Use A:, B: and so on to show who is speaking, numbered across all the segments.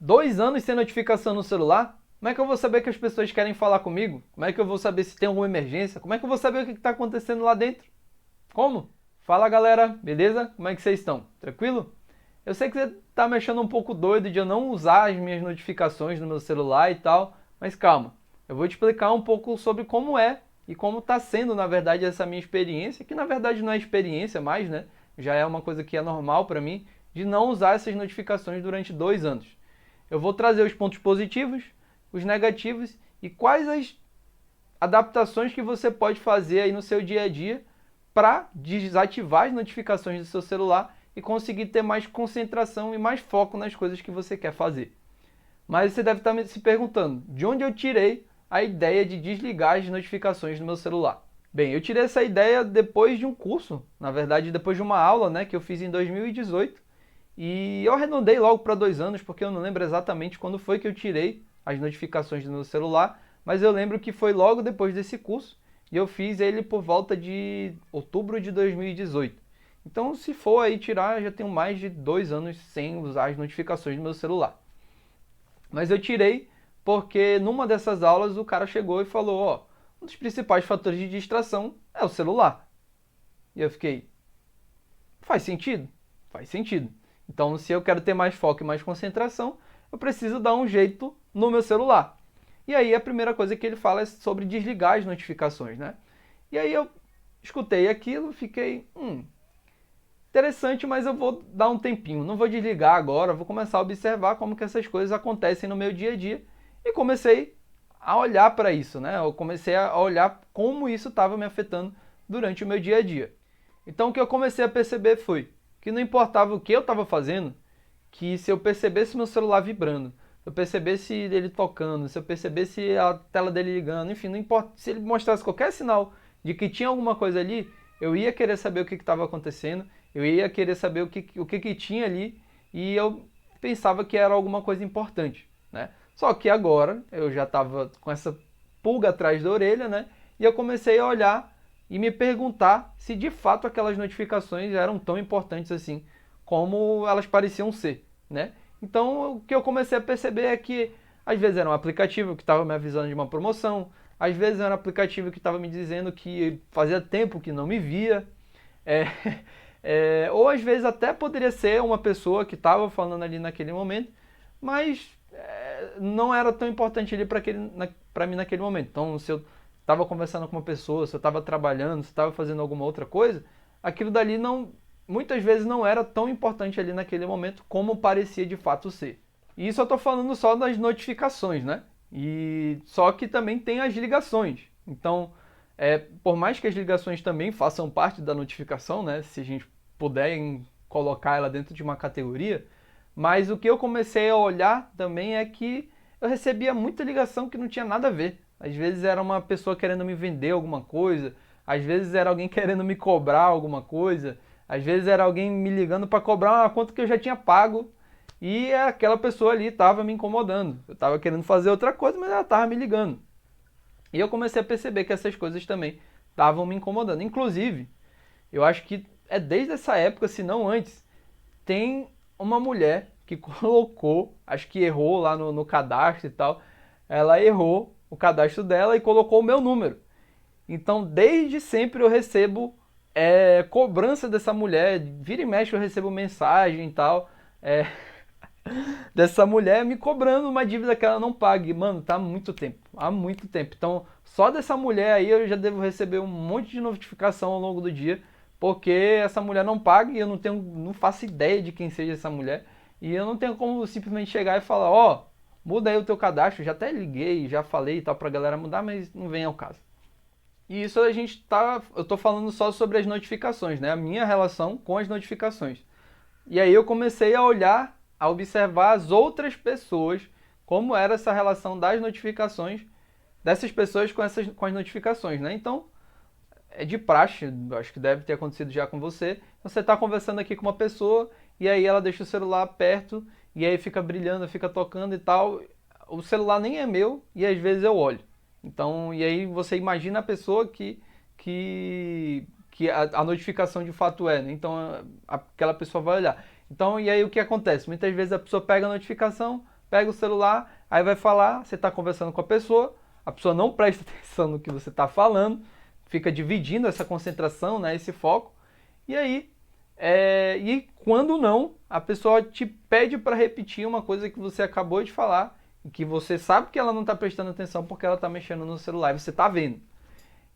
A: 2 anos sem notificação no celular? Como é que eu vou saber que as pessoas querem falar comigo? Como é que eu vou saber se tem alguma emergência? Como é que eu vou saber o que está acontecendo lá dentro? Como? Fala galera, beleza? Como é que vocês estão? Tranquilo? Eu sei que você está me achando um pouco doido de eu não usar as minhas notificações no meu celular e tal, mas calma. Eu vou te explicar um pouco sobre como é e como está sendo, na verdade, essa minha experiência, que na verdade não é experiência mais, né? Já é uma coisa que é normal para mim, de não usar essas notificações durante 2 anos. Eu vou trazer os pontos positivos, os negativos e quais as adaptações que você pode fazer aí no seu dia a dia para desativar as notificações do seu celular e conseguir ter mais concentração e mais foco nas coisas que você quer fazer. Mas você deve estar se perguntando, de onde eu tirei a ideia de desligar as notificações do meu celular? Bem, eu tirei essa ideia depois de um curso, na verdade depois de uma aula, né, que eu fiz em 2018, e eu arredondei logo para 2 anos, porque eu não lembro exatamente quando foi que eu tirei as notificações do meu celular, mas eu lembro que foi logo depois desse curso, e eu fiz ele por volta de outubro de 2018. Então, se for aí tirar, eu já tenho mais de 2 anos sem usar as notificações do meu celular. Mas eu tirei porque numa dessas aulas o cara chegou e falou, ó, um dos principais fatores de distração é o celular. E eu fiquei, faz sentido? Faz sentido. Então, se eu quero ter mais foco e mais concentração, eu preciso dar um jeito no meu celular. E aí a primeira coisa que ele fala é sobre desligar as notificações, né? E aí eu escutei aquilo, fiquei, interessante, mas eu vou dar um tempinho. Não vou desligar agora, vou começar a observar como que essas coisas acontecem no meu dia a dia. E comecei a olhar para isso, né? Eu comecei a olhar como isso estava me afetando durante o meu dia a dia. Então o que eu comecei a perceber foi que não importava o que eu estava fazendo, que se eu percebesse meu celular vibrando, se eu percebesse ele tocando, se eu percebesse a tela dele ligando, enfim, não importa, se ele mostrasse qualquer sinal de que tinha alguma coisa ali, eu ia querer saber o que estava acontecendo, eu ia querer saber o que tinha ali e eu pensava que era alguma coisa importante, né? Só que agora eu já estava com essa pulga atrás da orelha, né? E eu comecei a olhar e me perguntar se de fato aquelas notificações eram tão importantes assim como elas pareciam ser, né? Então o que eu comecei a perceber é que às vezes era um aplicativo que estava me avisando de uma promoção, às vezes era um aplicativo que estava me dizendo que fazia tempo que não me via, é, ou às vezes até poderia ser uma pessoa que estava falando ali naquele momento, mas não era tão importante ali para mim naquele momento. Então, se eu estava conversando com uma pessoa, se eu estava trabalhando, se eu estava fazendo alguma outra coisa, aquilo dali não, muitas vezes não era tão importante ali naquele momento como parecia de fato ser. E isso eu estou falando só das notificações, né? E só que também tem as ligações. Então, por mais que as ligações também façam parte da notificação, né? Se a gente puder colocar ela dentro de uma categoria, mas o que eu comecei a olhar também é que eu recebia muita ligação que não tinha nada a ver. Às vezes era uma pessoa querendo me vender alguma coisa, às vezes era alguém querendo me cobrar alguma coisa, às vezes era alguém me ligando para cobrar uma conta que eu já tinha pago e aquela pessoa ali estava me incomodando. Eu estava querendo fazer outra coisa, mas ela estava me ligando. E eu comecei a perceber que essas coisas também estavam me incomodando. Inclusive, eu acho que é desde essa época, se não antes, tem uma mulher que colocou, acho que errou lá no cadastro e tal, ela errou o cadastro dela e colocou o meu número. Então, desde sempre eu recebo cobrança dessa mulher, vira e mexe eu recebo mensagem e tal, dessa mulher me cobrando uma dívida que ela não pague. Mano, tá há muito tempo, há muito tempo. Então, só dessa mulher aí eu já devo receber um monte de notificação ao longo do dia, porque essa mulher não paga e eu não faço ideia de quem seja essa mulher. E eu não tenho como simplesmente chegar e falar, ó, muda aí o teu cadastro. Já até liguei, já falei e tal pra galera mudar, mas não vem ao caso. E isso eu tô falando só sobre as notificações, né? A minha relação com as notificações. E aí eu comecei a olhar, a observar as outras pessoas, como era essa relação das notificações, dessas pessoas com as notificações, né? Então, é de praxe, acho que deve ter acontecido já com você. Você está conversando aqui com uma pessoa e aí ela deixa o celular perto e aí fica brilhando, fica tocando e tal. O celular nem é meu e às vezes eu olho. Então, e aí você imagina a pessoa que a notificação de fato é, né? Então aquela pessoa vai olhar. Então, e aí o que acontece? Muitas vezes a pessoa pega a notificação, pega o celular, aí vai falar, você está conversando com a pessoa não presta atenção no que você está falando, fica dividindo essa concentração, né, esse foco, e aí, e quando não, a pessoa te pede para repetir uma coisa que você acabou de falar, e que você sabe que ela não está prestando atenção porque ela está mexendo no celular e você está vendo.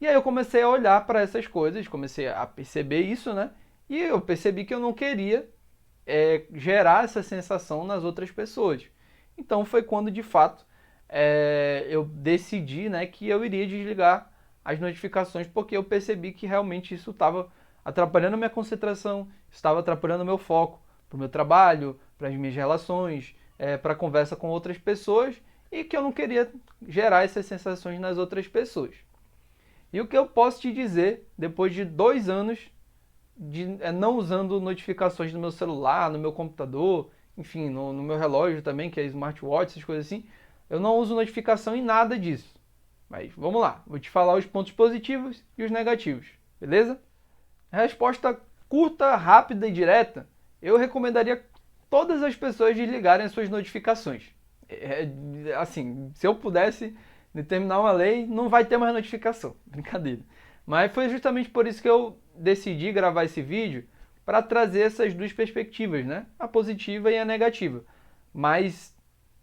A: E aí eu comecei a olhar para essas coisas, comecei a perceber isso, né? E eu percebi que eu não queria gerar essa sensação nas outras pessoas. Então foi quando, de fato, eu decidi, né, que eu iria desligar as notificações, porque eu percebi que realmente isso estava atrapalhando a minha concentração, estava atrapalhando o meu foco para o meu trabalho, para as minhas relações, para a conversa com outras pessoas, e que eu não queria gerar essas sensações nas outras pessoas. E o que eu posso te dizer, depois de 2 anos de não usando notificações no meu celular, no meu computador, enfim, no meu relógio também, que é smartwatch, essas coisas assim, eu não uso notificação em nada disso. Mas vamos lá, vou te falar os pontos positivos e os negativos, beleza? A resposta curta, rápida e direta, eu recomendaria todas as pessoas desligarem as suas notificações. Assim, se eu pudesse determinar uma lei, não vai ter mais notificação, brincadeira. Mas foi justamente por isso que eu decidi gravar esse vídeo, para trazer essas duas perspectivas, né? A positiva e a negativa. Mas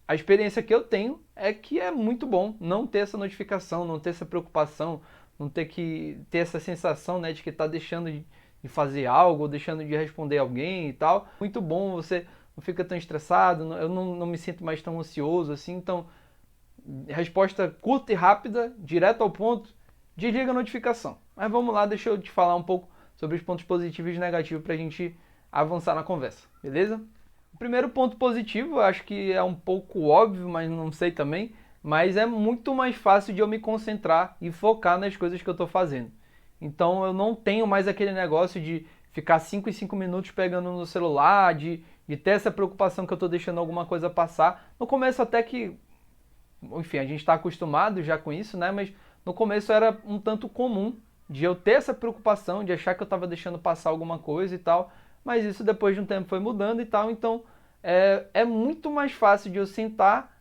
A: a experiência que eu tenho é que é muito bom não ter essa notificação, não ter essa preocupação, não ter que ter essa sensação, né, de que está deixando de fazer algo, ou deixando de responder alguém e tal. Muito bom, você não fica tão estressado, eu não me sinto mais tão ansioso assim. Então, resposta curta e rápida, direto ao ponto, desliga a notificação. Mas vamos lá, deixa eu te falar um pouco sobre os pontos positivos e negativos para a gente avançar na conversa, beleza? O primeiro ponto positivo, eu acho que é um pouco óbvio, mas não sei também, mas é muito mais fácil de eu me concentrar e focar nas coisas que eu estou fazendo. Então eu não tenho mais aquele negócio de ficar 5 em 5 minutos pegando no celular, de ter essa preocupação que eu estou deixando alguma coisa passar. No começo até que, enfim, a gente está acostumado já com isso, né? Mas no começo era um tanto comum de eu ter essa preocupação, de achar que eu estava deixando passar alguma coisa e tal, mas isso depois de um tempo foi mudando e tal, então é muito mais fácil de eu sentar,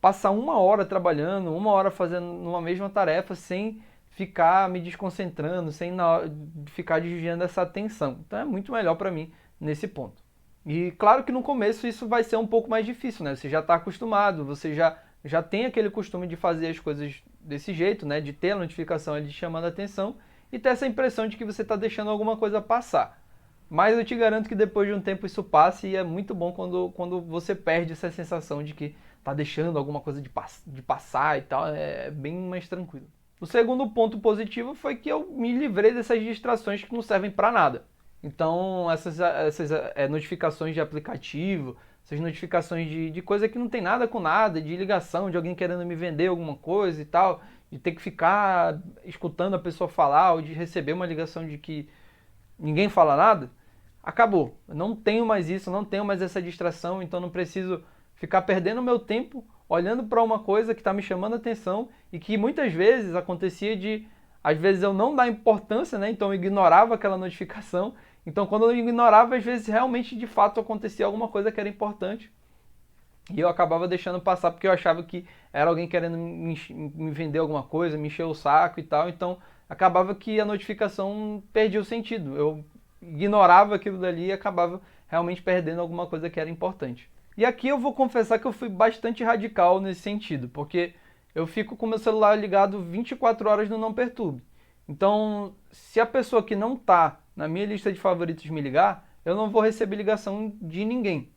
A: passar 1 hora trabalhando, 1 hora fazendo uma mesma tarefa, sem ficar me desconcentrando, sem ficar desviando essa atenção. Então é muito melhor para mim nesse ponto. E claro que no começo isso vai ser um pouco mais difícil, né? Você já está acostumado, você já tem aquele costume de fazer as coisas desse jeito, né? De ter a notificação ali chamando a atenção e ter essa impressão de que você está deixando alguma coisa passar. Mas eu te garanto que depois de um tempo isso passa e é muito bom quando você perde essa sensação de que está deixando alguma coisa de passar e tal, é bem mais tranquilo. O segundo ponto positivo foi que eu me livrei dessas distrações que não servem para nada. Então, essas notificações de aplicativo, essas notificações de coisa que não tem nada com nada, de ligação, de alguém querendo me vender alguma coisa e tal, de ter que ficar escutando a pessoa falar ou de receber uma ligação de que ninguém fala nada, acabou. Eu não tenho mais isso, não tenho mais essa distração, então não preciso ficar perdendo meu tempo olhando para uma coisa que está me chamando a atenção e que muitas vezes acontecia às vezes eu não dar importância, né? Então eu ignorava aquela notificação. Então quando eu ignorava, às vezes realmente de fato acontecia alguma coisa que era importante. E eu acabava deixando passar porque eu achava que era alguém querendo me vender alguma coisa, me encher o saco e tal. Então acabava que a notificação perdia o sentido. Eu ignorava aquilo dali e acabava realmente perdendo alguma coisa que era importante. E aqui eu vou confessar que eu fui bastante radical nesse sentido, porque eu fico com meu celular ligado 24 horas no não perturbe. Então, se a pessoa que não está na minha lista de favoritos me ligar, eu não vou receber ligação de ninguém.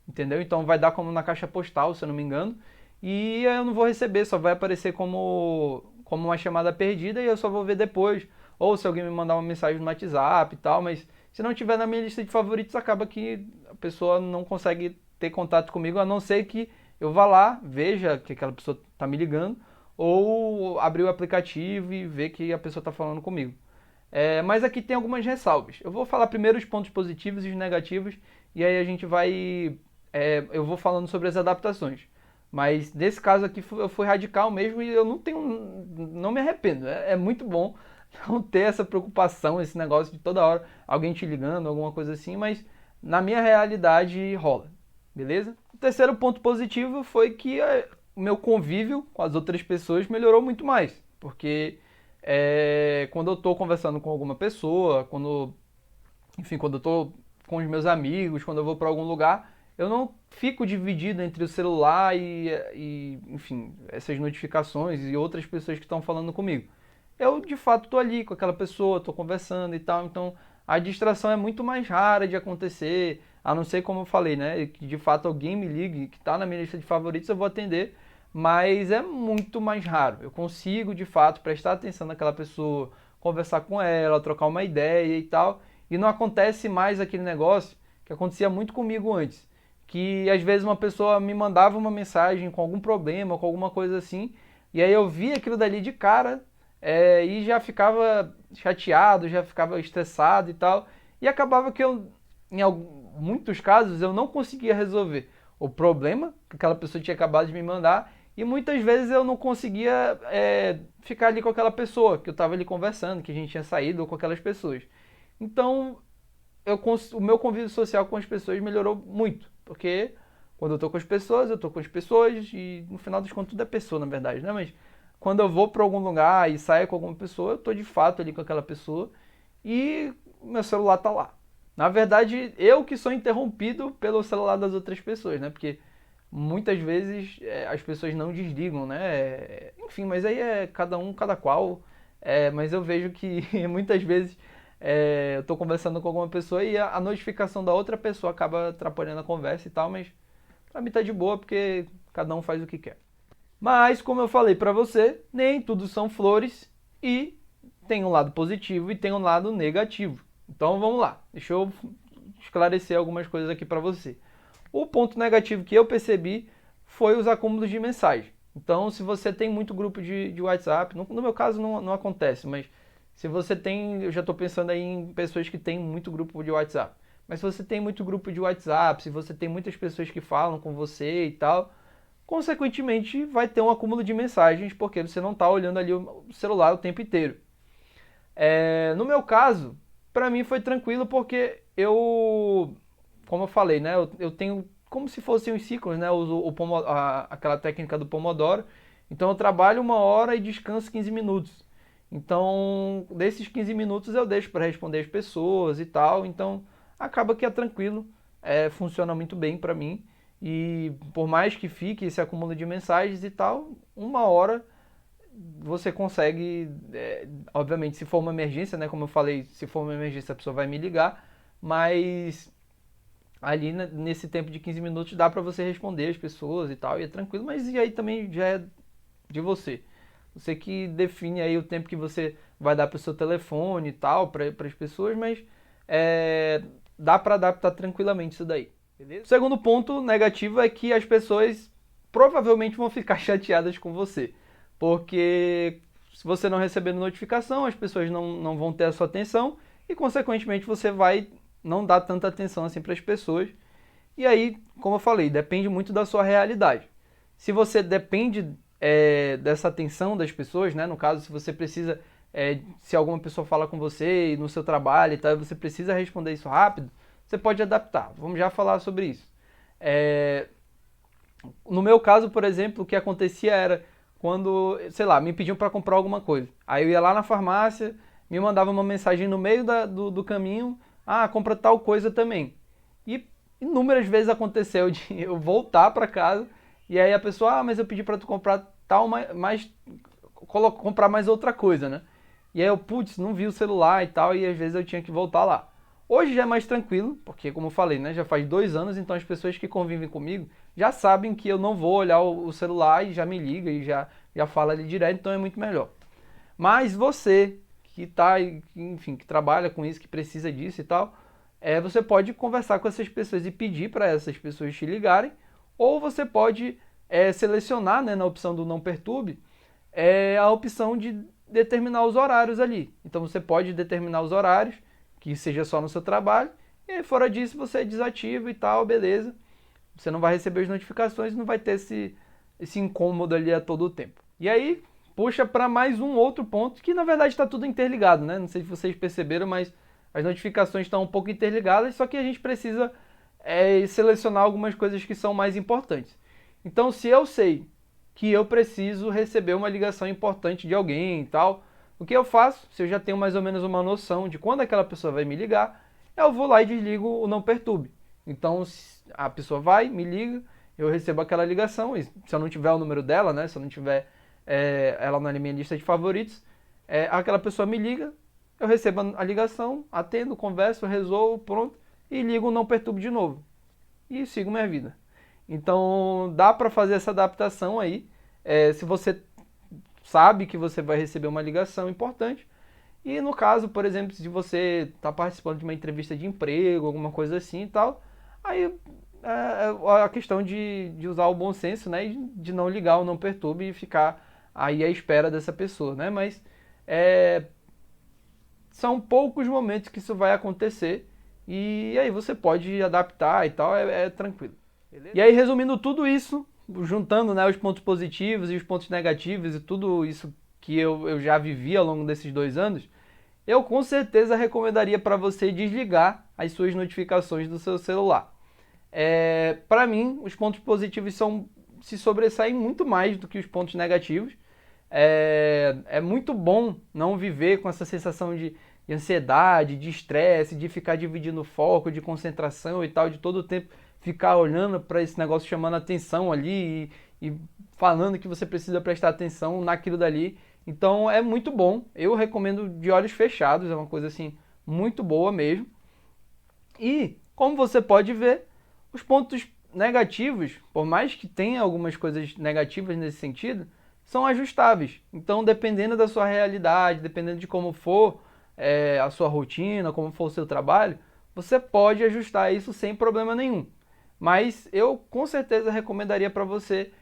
A: Entendeu? Então vai dar como na caixa postal, se eu não me engano, e eu não vou receber, só vai aparecer como uma chamada perdida e eu só vou ver depois. Ou se alguém me mandar uma mensagem no WhatsApp e tal, mas se não tiver na minha lista de favoritos, acaba que a pessoa não consegue ter contato comigo, a não ser que eu vá lá, veja que aquela pessoa está me ligando, ou abrir o aplicativo e ver que a pessoa está falando comigo. Mas aqui tem algumas ressalvas. Eu vou falar primeiro os pontos positivos e os negativos, e aí a gente vai... eu vou falando sobre as adaptações. Mas nesse caso aqui eu fui radical mesmo e eu não me arrependo. É muito bom não ter essa preocupação, esse negócio de toda hora alguém te ligando, alguma coisa assim, mas na minha realidade rola. beleza? O terceiro ponto positivo foi que o meu convívio com as outras pessoas melhorou muito mais, porque quando eu estou conversando com alguma pessoa, quando eu estou com os meus amigos, quando eu vou para algum lugar, eu não fico dividido entre o celular enfim, essas notificações e outras pessoas que estão falando comigo. Eu, de fato, estou ali com aquela pessoa, estou conversando e tal, então a distração é muito mais rara de acontecer, a não ser como eu falei, né, que de fato alguém me ligue, que está na minha lista de favoritos, eu vou atender, mas é muito mais raro. Eu consigo, de fato, prestar atenção naquela pessoa, conversar com ela, trocar uma ideia e tal, e não acontece mais aquele negócio que acontecia muito comigo antes, que às vezes uma pessoa me mandava uma mensagem com algum problema, com alguma coisa assim, e aí eu via aquilo dali de cara e já ficava chateado, já ficava estressado e tal, e acabava que eu, muitos casos, eu não conseguia resolver o problema que aquela pessoa tinha acabado de me mandar, e muitas vezes eu não conseguia ficar ali com aquela pessoa que eu estava ali conversando, que a gente tinha saído, ou com aquelas pessoas. Então, o meu convívio social com as pessoas melhorou muito, porque quando eu tô com as pessoas e no final das contas tudo é pessoa, na verdade, né? Mas quando eu vou para algum lugar e saio com alguma pessoa, eu tô de fato ali com aquela pessoa e meu celular tá lá. Na verdade, eu que sou interrompido pelo celular das outras pessoas, né? Porque muitas vezes as pessoas não desligam, né? Enfim, mas aí é cada um, cada qual. Mas eu vejo que muitas vezes eu estou conversando com alguma pessoa e a notificação da outra pessoa acaba atrapalhando a conversa e tal, mas pra mim tá de boa porque cada um faz o que quer. Mas, como eu falei pra você, nem tudo são flores e tem um lado positivo e tem um lado negativo. Então vamos lá, deixa eu esclarecer algumas coisas aqui pra você. O ponto negativo que eu percebi foi os acúmulos de mensagem. Então, se você tem muito grupo de WhatsApp, no meu caso não acontece, mas se você tem, eu já estou pensando aí em pessoas que têm muito grupo de WhatsApp. Mas se você tem muito grupo de WhatsApp, se você tem muitas pessoas que falam com você e tal, consequentemente vai ter um acúmulo de mensagens, porque você não está olhando ali o celular o tempo inteiro. No meu caso, para mim foi tranquilo porque como eu falei, né, eu tenho como se fossem os ciclos, né, eu uso aquela técnica do Pomodoro. Então eu trabalho 1 hora e descanso 15 minutos. Então, desses 15 minutos eu deixo para responder as pessoas e tal. Então, acaba que é tranquilo, funciona muito bem para mim. E por mais que fique esse acúmulo de mensagens e tal, 1 hora você consegue, obviamente, se for uma emergência, né? Como eu falei, se for uma emergência a pessoa vai me ligar, mas ali nesse tempo de 15 minutos dá para você responder as pessoas e tal, e é tranquilo, mas e aí também já é de você. Você que define aí o tempo que você vai dar para o seu telefone e tal, para as pessoas, mas dá para adaptar tranquilamente isso daí. Beleza? O segundo ponto negativo é que as pessoas provavelmente vão ficar chateadas com você, porque se você não receber notificação, as pessoas não vão ter a sua atenção e, consequentemente, você vai não dar tanta atenção assim para as pessoas. E aí, como eu falei, depende muito da sua realidade. Se você depende dessa atenção das pessoas, né? No caso, se você precisa, se alguma pessoa fala com você no seu trabalho e tal, você precisa responder isso rápido, você pode adaptar. Vamos já falar sobre isso. No meu caso, por exemplo, o que acontecia era quando, sei lá, me pediam para comprar alguma coisa. Aí eu ia lá na farmácia, me mandava uma mensagem no meio do caminho, compra tal coisa também. E inúmeras vezes aconteceu de eu voltar para casa e aí a pessoa, mas eu pedi para tu comprar tal, comprar mais outra coisa, né? E aí eu, putz, não vi o celular e tal, e às vezes eu tinha que voltar lá. Hoje já é mais tranquilo, porque como eu falei, né, já faz 2 anos, então as pessoas que convivem comigo já sabem que eu não vou olhar o celular e já me liga e já fala ali direto, então é muito melhor. Mas você que tá, enfim, que trabalha com isso, que precisa disso e tal, você pode conversar com essas pessoas e pedir para essas pessoas te ligarem, ou você pode selecionar, né, na opção do não perturbe, a opção de determinar os horários ali. Então você pode determinar os horários, que seja só no seu trabalho, e aí, fora disso você desativa e tal, beleza. Você não vai receber as notificações e não vai ter esse incômodo ali a todo o tempo. E aí, puxa para mais um outro ponto, que na verdade está tudo interligado, né? Não sei se vocês perceberam, mas as notificações estão um pouco interligadas, só que a gente precisa selecionar algumas coisas que são mais importantes. Então, se eu sei que eu preciso receber uma ligação importante de alguém e tal, o que eu faço? Se eu já tenho mais ou menos uma noção de quando aquela pessoa vai me ligar, eu vou lá e desligo o não perturbe. Então, a pessoa vai, me liga, eu recebo aquela ligação, e se eu não tiver o número dela, né, se eu não tiver ela na minha lista de favoritos, aquela pessoa me liga, eu recebo a ligação, atendo, converso, resolvo, pronto, e ligo o não perturbe de novo. E sigo minha vida. Então, dá para fazer essa adaptação aí, se você sabe que você vai receber uma ligação importante. E no caso, por exemplo, se você está participando de uma entrevista de emprego, alguma coisa assim e tal, aí a questão de usar o bom senso, né, e de não ligar o não perturbe e ficar aí à espera dessa pessoa, né, mas são poucos momentos que isso vai acontecer e aí você pode adaptar e tal, é tranquilo. Beleza? E aí, resumindo tudo isso, juntando, né, os pontos positivos e os pontos negativos e tudo isso que eu já vivi ao longo desses 2 anos, eu com certeza recomendaria para você desligar as suas notificações do seu celular. Para mim, os pontos positivos se sobressaem muito mais do que os pontos negativos. É muito bom não viver com essa sensação de ansiedade, de estresse, de ficar dividindo foco, de concentração e tal, de todo o tempo ficar olhando para esse negócio chamando atenção ali e falando que você precisa prestar atenção naquilo dali. Então é muito bom, eu recomendo de olhos fechados, é uma coisa assim muito boa mesmo. E como você pode ver, os pontos negativos, por mais que tenha algumas coisas negativas nesse sentido, são ajustáveis. Então, dependendo da sua realidade, dependendo de como for a sua rotina, como for o seu trabalho, você pode ajustar isso sem problema nenhum. Mas eu com certeza recomendaria para você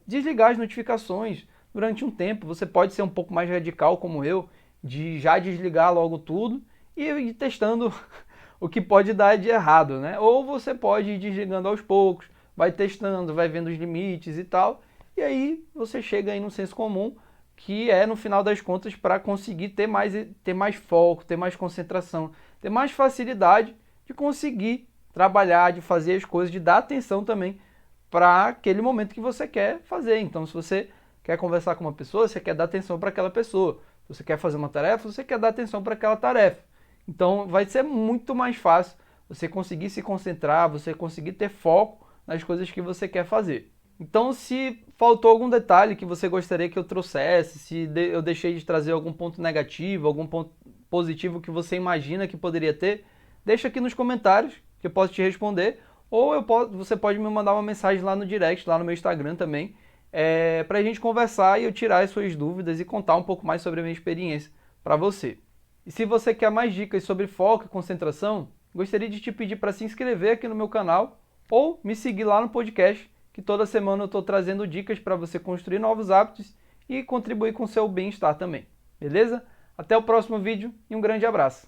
A: desligar as notificações durante um tempo. Você pode ser um pouco mais radical como eu, de já desligar logo tudo e ir testando o que pode dar de errado, né? Ou você pode ir desligando aos poucos, vai testando, vai vendo os limites e tal, e aí você chega aí no senso comum, que no final das contas, para conseguir ter mais foco, ter mais concentração, ter mais facilidade de conseguir trabalhar, de fazer as coisas, de dar atenção também para aquele momento que você quer fazer. Então, se você quer conversar com uma pessoa, você quer dar atenção para aquela pessoa. Se você quer fazer uma tarefa, você quer dar atenção para aquela tarefa. Então vai ser muito mais fácil você conseguir se concentrar, você conseguir ter foco nas coisas que você quer fazer. Então, se faltou algum detalhe que você gostaria que eu trouxesse, se eu deixei de trazer algum ponto negativo, algum ponto positivo que você imagina que poderia ter, deixa aqui nos comentários que eu posso te responder, ou você pode me mandar uma mensagem lá no direct, lá no meu Instagram também, para a gente conversar e eu tirar as suas dúvidas e contar um pouco mais sobre a minha experiência para você. E se você quer mais dicas sobre foco e concentração, gostaria de te pedir para se inscrever aqui no meu canal ou me seguir lá no podcast, que toda semana eu estou trazendo dicas para você construir novos hábitos e contribuir com o seu bem-estar também. Beleza? Até o próximo vídeo e um grande abraço!